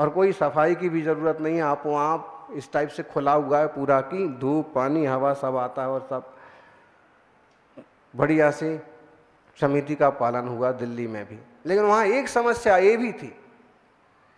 और कोई सफाई की भी ज़रूरत नहीं है, आप वहाँ इस टाइप से खुला हुआ है पूरा, की धूप पानी हवा सब आता है और सब बढ़िया से समिति का पालन हुआ दिल्ली में भी। लेकिन वहाँ एक समस्या ये भी थी,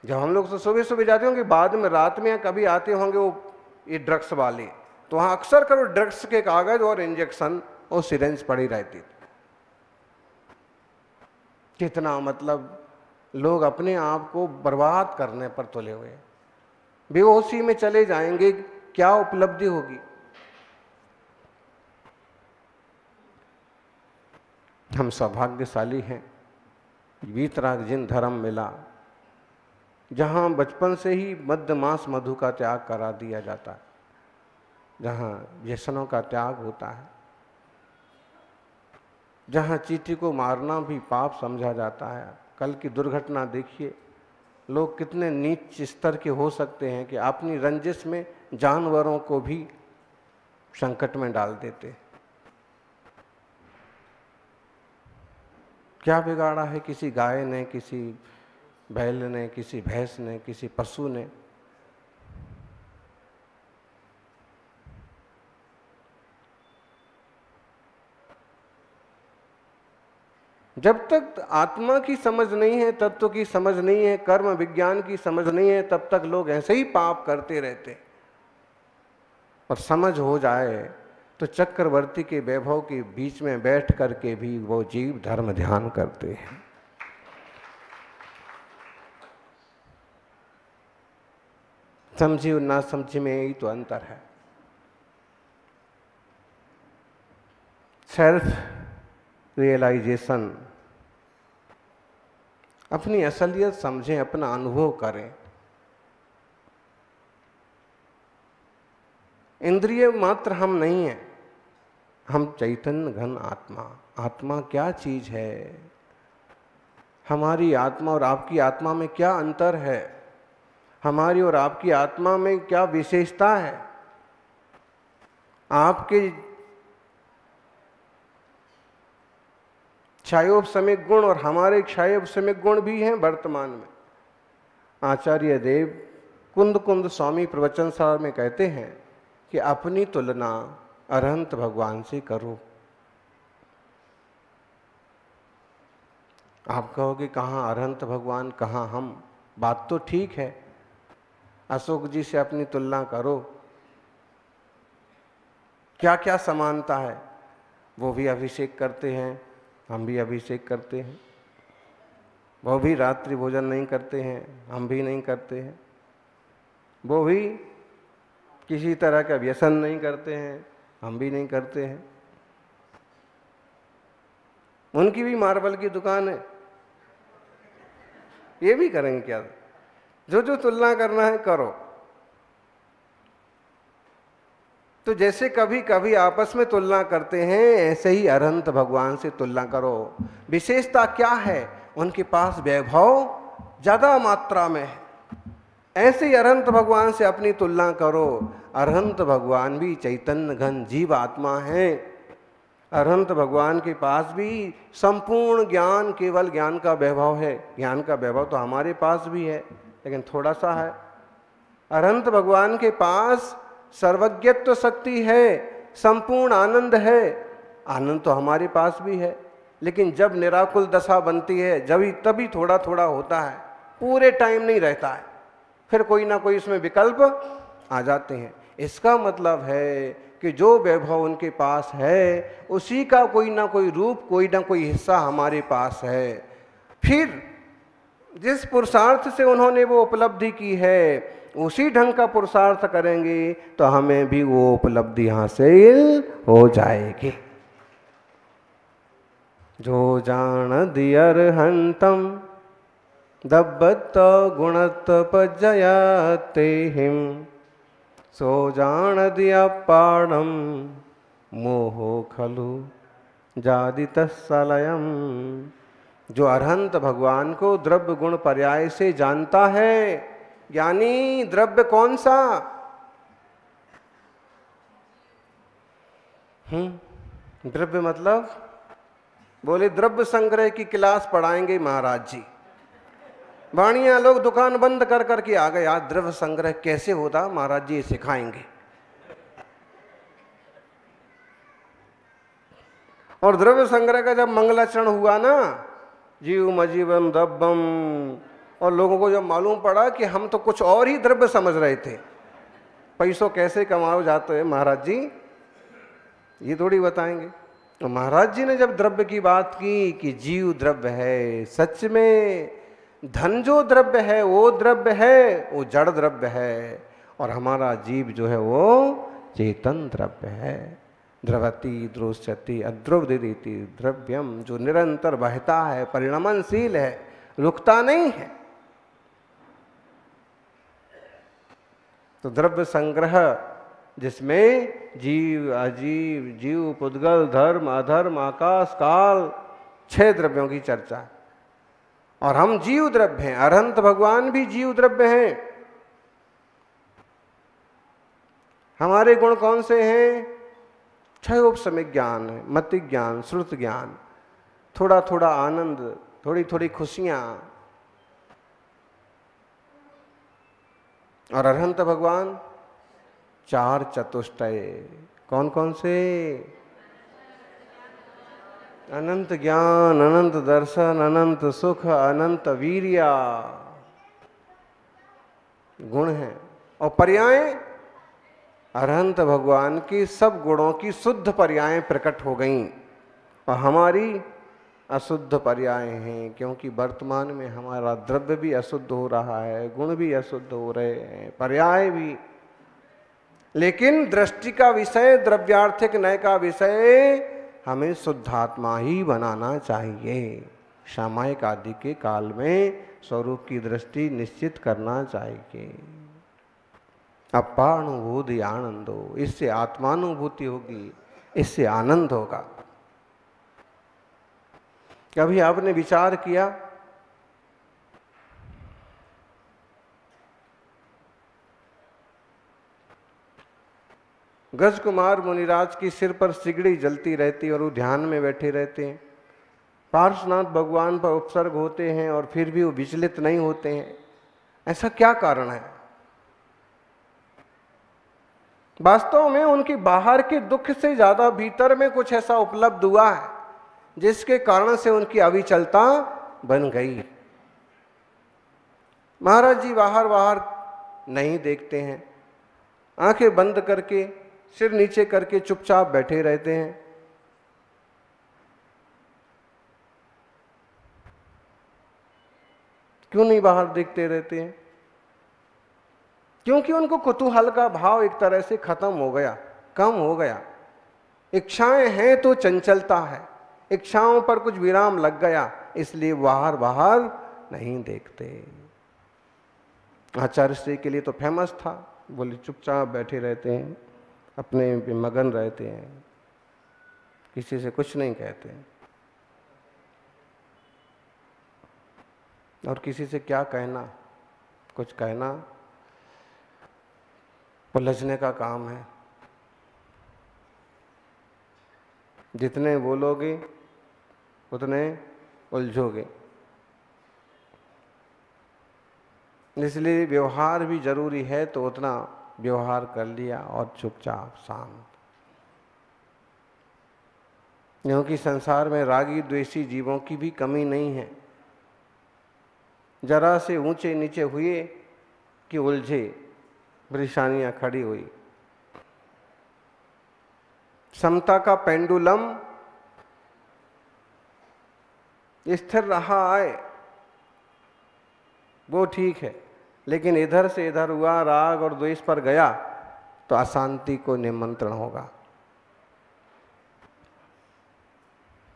जब हम लोग तो सुबह सुबह जाते होंगे, बाद में रात में कभी आते होंगे वो ये ड्रग्स वाले, तो वहाँ अक्सर करो ड्रग्स के कागज और इंजेक्शन और सिरेंज पड़ी रहती थी। कितना मतलब लोग अपने आप को बर्बाद करने पर तुले हुए, बेहोशी में चले जाएंगे, क्या उपलब्धि होगी। हम सौभाग्यशाली हैं, वीतराग जिन धर्म मिला जहाँ बचपन से ही मद्य मांस मधु का त्याग करा दिया जाता है, जहाँ व्यसनों का त्याग होता है, जहाँ चींटी को मारना भी पाप समझा जाता है। कल की दुर्घटना देखिए, लोग कितने नीच स्तर के हो सकते हैं कि अपनी रंजिश में जानवरों को भी संकट में डाल देते हैं। क्या बिगाड़ा है किसी गाय ने, किसी बैल ने, किसी भैंस ने, किसी पशु ने। जब तक आत्मा की समझ नहीं है, तत्व की समझ नहीं है, कर्म विज्ञान की समझ नहीं है, तब तक लोग ऐसे ही पाप करते रहते। और समझ हो जाए तो चक्रवर्ती के वैभव के बीच में बैठ करके भी वो जीव धर्म ध्यान करते हैं। समझी और ना समझी में यही तो अंतर है। सेल्फ रियलाइजेशन, अपनी असलियत समझें, अपना अनुभव करें। इंद्रिय मात्र हम नहीं हैं, हम चैतन्य घन आत्मा। आत्मा क्या चीज है, हमारी आत्मा और आपकी आत्मा में क्या अंतर है, हमारी और आपकी आत्मा में क्या विशेषता है। आपके क्षयोपशमिक गुण और हमारे क्षयोपशमिक गुण भी हैं वर्तमान में। आचार्य देव कुंद कुंद स्वामी प्रवचन सार में कहते हैं कि अपनी तुलना अरहंत भगवान से करो। आप कहोगे कहाँ अरहंत भगवान, कहाँ हम। बात तो ठीक है, अशोक जी से अपनी तुलना करो, क्या क्या समानता है। वो भी अभिषेक करते हैं, हम भी अभिषेक करते हैं। वो भी रात्रि भोजन नहीं करते हैं, हम भी नहीं करते हैं। वो भी किसी तरह का व्यसन नहीं करते हैं, हम भी नहीं करते हैं। उनकी भी मार्बल की दुकान है, ये भी करेंगे क्या। जो जो तुलना करना है करो। तो जैसे कभी कभी आपस में तुलना करते हैं, ऐसे ही अरहंत भगवान से तुलना करो। विशेषता क्या है, उनके पास वैभव ज्यादा मात्रा में है, ऐसे ही अरहंत भगवान से अपनी तुलना करो। अरहंत भगवान भी चैतन्य घन जीव आत्मा है। अरहंत भगवान के पास भी संपूर्ण ज्ञान, केवल ज्ञान का वैभव है। ज्ञान का वैभव तो हमारे पास भी है, लेकिन थोड़ा सा है। अरहंत भगवान के पास सर्वज्ञत्व शक्ति है, संपूर्ण आनंद है। आनंद तो हमारे पास भी है, लेकिन जब निराकुल दशा बनती है, जब तभी थोड़ा थोड़ा होता है, पूरे टाइम नहीं रहता है। फिर कोई ना कोई इसमें विकल्प आ जाते हैं। इसका मतलब है कि जो वैभव उनके पास है, उसी का कोई ना कोई रूप, कोई ना कोई हिस्सा हमारे पास है। फिर जिस पुरुषार्थ से उन्होंने वो उपलब्धि की है, उसी ढंग का पुरुषार्थ करेंगे तो हमें भी वो उपलब्धि हासिल हो जाएगी। जो जान दियर हंतम दब्बत गुणत पजयाते हिम, सो जान दिया पाणम मोहो खलु जादित सलयम। जो अरहंत भगवान को द्रव्य गुण पर्याय से जानता है, यानी द्रव्य कौन सा, द्रव्य मतलब बोले द्रव्य संग्रह की क्लास पढ़ाएंगे महाराज जी। वाणिया लोग दुकान बंद कर करके आ गए, आज द्रव्य संग्रह कैसे होता महाराज जी सिखाएंगे। और द्रव्य संग्रह का जब मंगलाचरण हुआ ना, जीव मजीवम द्रव्यम, और लोगों को जब मालूम पड़ा कि हम तो कुछ और ही द्रव्य समझ रहे थे, पैसों कैसे कमाओ जाते हैं महाराज जी ये थोड़ी बताएंगे। तो महाराज जी ने जब द्रव्य की बात की कि जीव द्रव्य है, सच में धन जो द्रव्य है वो द्रव्य है, वो जड़ द्रव्य है, और हमारा जीव जो है वो चेतन द्रव्य है। द्रवती द्रोष्यति अद्रव्यति द्रव्यम, जो निरंतर बहता है, परिणमनशील है, रुकता नहीं है। तो द्रव्य संग्रह जिसमें जीव अजीव, जीव पुद्गल, धर्म अधर्म, आकाश काल, 6 द्रव्यों की चर्चा है। और हम जीव द्रव्य हैं, अरहंत भगवान भी जीव द्रव्य हैं। हमारे गुण कौन से हैं? क्षयोपशमिक ज्ञान है, मति ज्ञान, श्रुत ज्ञान, थोड़ा थोड़ा आनंद, थोड़ी थोड़ी खुशियां। और अरहंत भगवान 4 चतुष्टय। कौन कौन से? अनंत ज्ञान, अनंत दर्शन, अनंत सुख, अनंत वीर्या गुण हैं। और पर्याय, अरहंत भगवान की सब गुणों की शुद्ध पर्याय प्रकट हो गईं, और हमारी अशुद्ध पर्याय हैं, क्योंकि वर्तमान में हमारा द्रव्य भी अशुद्ध हो रहा है, गुण भी अशुद्ध हो रहे हैं, पर्याय भी। लेकिन दृष्टि का विषय, द्रव्यार्थिक नय का विषय हमें शुद्धात्मा ही बनाना चाहिए। सामायिक आदि के काल में स्वरूप की दृष्टि निश्चित करना चाहिए। अपानुभूति आनंदो, इससे आत्मानुभूति होगी, इससे आनंद होगा। कभी आपने विचार किया गज कुमार मुनिराज की सिर पर सिगड़ी जलती रहती और वो ध्यान में बैठे रहते हैं, पार्श्वनाथ भगवान पर उपसर्ग होते हैं और फिर भी वो विचलित नहीं होते हैं, ऐसा क्या कारण है? वास्तव में उनकी बाहर के दुख से ज्यादा भीतर में कुछ ऐसा उपलब्ध हुआ है जिसके कारण से उनकी अविचलता बन गई। महाराज जी बाहर बाहर नहीं देखते हैं, आंखें बंद करके, सिर नीचे करके चुपचाप बैठे रहते हैं। क्यों नहीं बाहर देखते रहते हैं? क्योंकि उनको कुतूहल का भाव एक तरह से खत्म हो गया, कम हो गया। इच्छाएं हैं तो चंचलता है, इच्छाओं पर कुछ विराम लग गया, इसलिए बाहर बाहर नहीं देखते। आचार्य श्री के लिए तो फेमस था, बोले चुपचाप बैठे रहते हैं, अपने में मगन रहते हैं, किसी से कुछ नहीं कहते, और किसी से क्या कहना, कुछ कहना उलझने का काम है। जितने बोलोगे उतने उलझोगे। इसलिए व्यवहार भी जरूरी है, तो उतना व्यवहार कर लिया और चुपचाप शांत। क्योंकि संसार में रागी द्वेषी जीवों की भी कमी नहीं है। जरा से ऊंचे नीचे हुए कि उलझे, परेशानियां खड़ी हुई। समता का पेंडुलम स्थिर रहा है वो ठीक है, लेकिन इधर से इधर हुआ, राग और द्वेष पर गया तो अशांति को निमंत्रण होगा।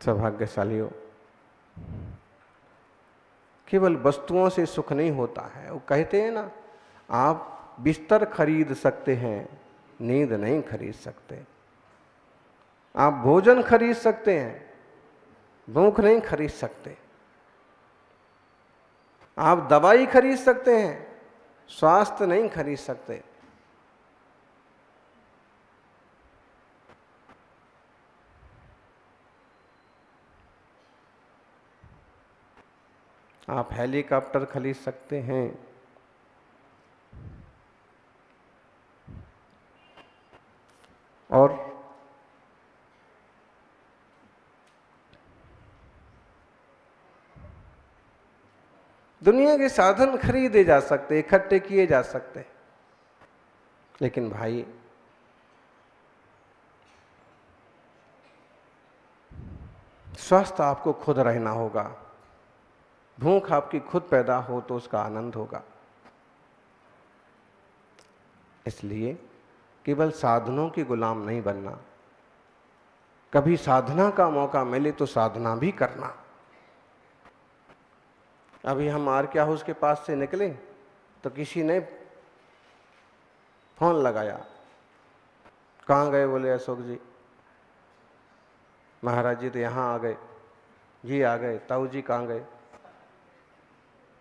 सौभाग्यशाली हो। केवल वस्तुओं से सुख नहीं होता है। वो कहते हैं ना, आप बिस्तर खरीद सकते हैं, नींद नहीं खरीद सकते। आप भोजन खरीद सकते हैं, भूख नहीं खरीद सकते। आप दवाई खरीद सकते हैं, स्वास्थ्य नहीं खरीद सकते। आप हेलीकॉप्टर खरीद सकते हैं, और दुनिया के साधन खरीदे जा सकते, इकट्ठे किए जा सकते। लेकिन भाई, स्वस्थ आपको खुद रहना होगा। भूख आपकी खुद पैदा हो तो उसका आनंद होगा। इसलिए केवल साधनों की गुलाम नहीं बनना, कभी साधना का मौका मिले तो साधना भी करना। अभी हम आर के हाउस के पास से निकले तो किसी ने फोन लगाया, कहाँ गए? बोले अशोक जी। महाराज जी तो यहाँ आ गए। जी आ गए। ताऊ जी कहाँ गए?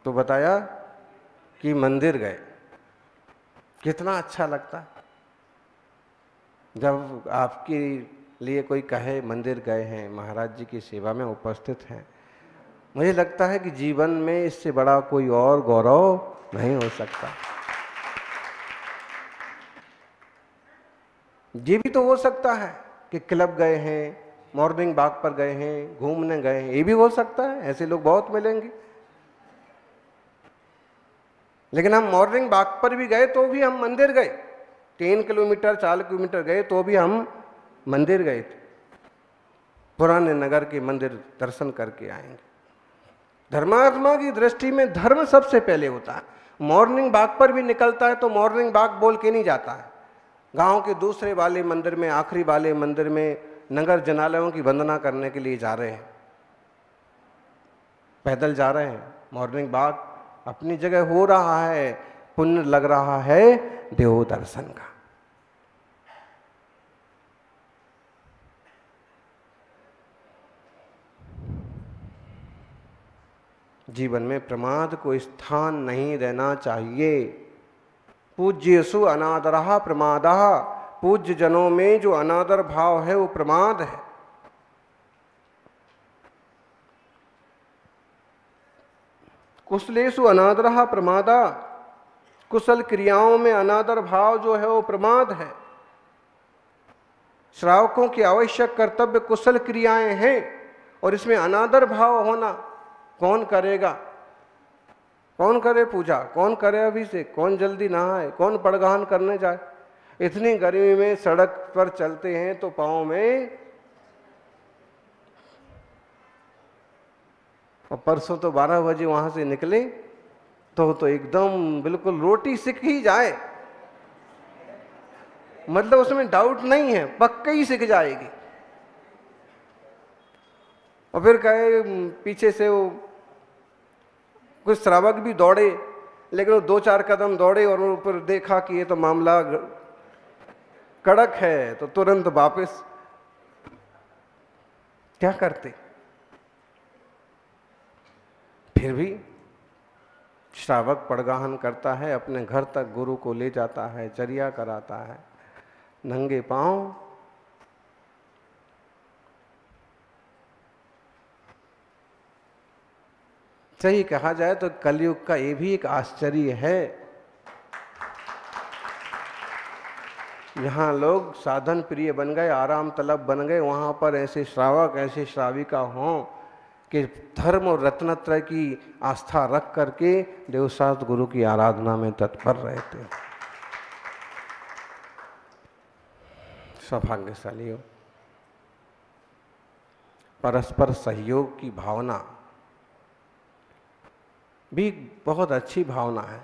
तो बताया कि मंदिर गए। कितना अच्छा लगता जब आपके लिए कोई कहे मंदिर गए हैं, महाराज जी की सेवा में उपस्थित हैं। मुझे लगता है कि जीवन में इससे बड़ा कोई और गौरव नहीं हो सकता। ये भी तो हो सकता है कि क्लब गए हैं, मॉर्निंग वॉक पर गए हैं, घूमने गए हैं, ये भी हो सकता है। ऐसे लोग बहुत मिलेंगे। लेकिन हम मॉर्निंग वॉक पर भी गए तो भी हम मंदिर गए। 3 किलोमीटर 4 किलोमीटर गए तो भी हम मंदिर गए थे। पुराने नगर के मंदिर दर्शन करके आएंगे। धर्मात्मा की दृष्टि में धर्म सबसे पहले होता है। मॉर्निंग वॉक पर भी निकलता है तो मॉर्निंग वॉक बोल के नहीं जाता है। गांव के दूसरे वाले मंदिर में, आखिरी वाले मंदिर में नगर जनालयों की वंदना करने के लिए जा रहे हैं, पैदल जा रहे हैं। मॉर्निंग वॉक अपनी जगह हो रहा है, पुण्य लग रहा है देव दर्शन का। जीवन में प्रमाद को स्थान नहीं देना चाहिए। पूज्यसु अनादरः प्रमादः। पूज्य जनों में जो अनादर भाव है वो प्रमाद है। कुशलेषु अनादरः प्रमादा। कुशल क्रियाओं में अनादर भाव जो है वो प्रमाद है। श्रावकों की आवश्यक कर्तव्य कुशल क्रियाएं हैं और इसमें अनादर भाव होना कौन करेगा? कौन करे पूजा? कौन करे अभिषेक? कौन जल्दी नहाए? कौन पड़गान करने जाए? इतनी गर्मी में सड़क पर चलते हैं तो पाँव में, और परसों तो 12 बजे वहां से निकले तो एकदम बिल्कुल रोटी सिक ही जाए, मतलब उसमें डाउट नहीं है, पक्का ही सिक जाएगी। और फिर कहे पीछे से वो कुछ श्रावक भी दौड़े, लेकिन वो 2-4 कदम दौड़े और ऊपर देखा कि ये तो मामला कड़क है तो तुरंत वापस। क्या करते? फिर भी श्रावक पड़गाहन करता है, अपने घर तक गुरु को ले जाता है, चर्या कराता है नंगे पांव। सही कहा जाए तो कलयुग का ये भी एक आश्चर्य है। यहाँ लोग साधन प्रिय बन गए, आराम तलब बन गए, वहां पर ऐसे श्रावक, ऐसे श्राविका हों कि धर्म और रत्नत्रय की आस्था रख करके देवशास्त्र गुरु की आराधना में तत्पर रहते। सौभाग्यशाली हो। परस्पर सहयोग की भावना भी बहुत अच्छी भावना है।